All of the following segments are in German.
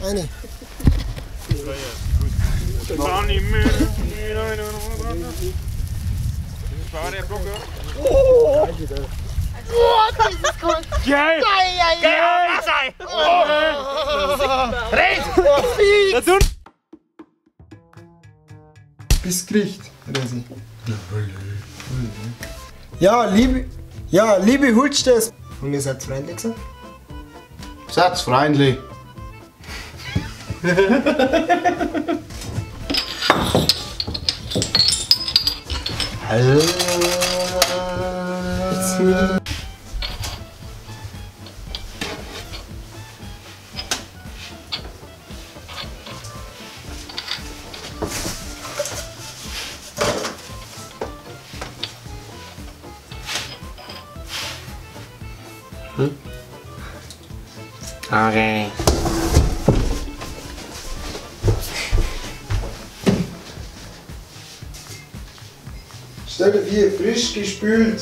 Eine. Oh, das ist gut. Geil! Geil! Red! Bis Gericht, Resi. Ja, liebe Hulsters. Und ihr seid freundlich gesagt? Seid freundlich. Okay. Stell dir wie frisch gespült.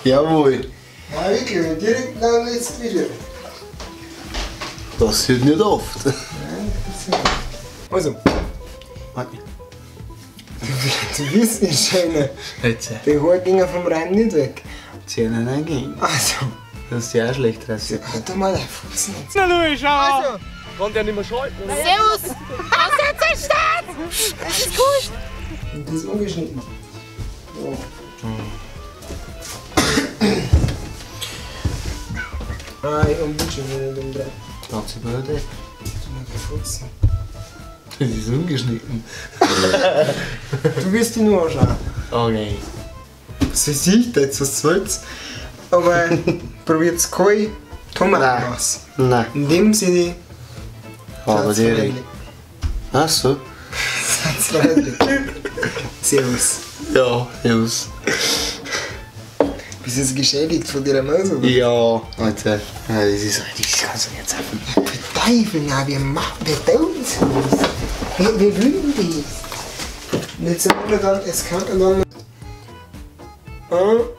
Jawohl. Ja, wirklich, direkt nach dem letzten Video. Das hört nicht oft. Nein, das ist nicht. Also, Warte. du wirst nicht schöner. Jetzt. Der Haar ging vom Reim nicht weg. Zähne reingehen. Also, Das ist ja auch schlecht rasiert. halt mal den Fuß nicht. Na Louis, schau! Also, Kann der nicht mehr schalten? Servus! Aussetzer Start! Das ist gut! Und das ist ungeschnitten. So. Ich umwünsche mir den Brett. Ganz überhaupt. Fuchsen. Das ist ungeschnitten. Du wirst ihn nur anschauen. Okay. Was weiß ich, jetzt was soll's. Aber probiert's kein Tomatenwas. Nein. In dem Sinne, Aber die. Ach so. seid's freundlich. Servus. Ja, Jungs. Bist du jetzt geschädigt von deiner Maus? Oder? Ja, Alter. Ja, das kannst du nicht sagen. Teufel, na, wir tun sowas. Wir würden das. Und jetzt sind wir dann, es kann dann.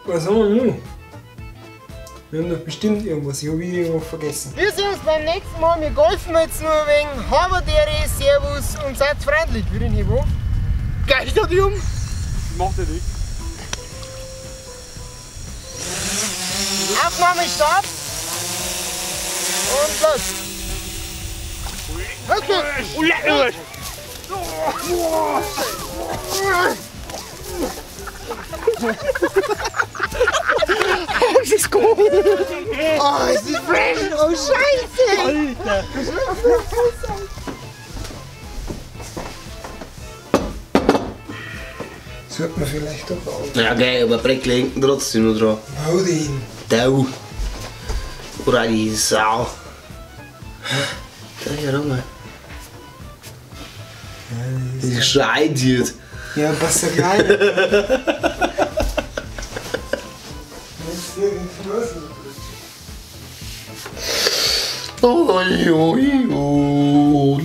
Was haben wir noch? Wir haben doch bestimmt irgendwas, ich habe irgendwo vergessen. Wir sehen uns beim nächsten Mal. Wir golfen jetzt nur ein wenig. Haberdere, Servus und seid freundlich. Würde ich nicht wo? Geisterdium! Macht er nicht. Aufnahme Start. Und los. Wirklich? Das ist gut. Oh, es ist fresh. Oh, Scheiße. Alter! Das hört man vielleicht doch auch. Ja, geil, aber Breckle hängt trotzdem noch dran. Hau den. Dau. Oder die Sau. Da hier rum. Die schreit jetzt. Ja, passt ja gleich. Oh, oh, oh, oh.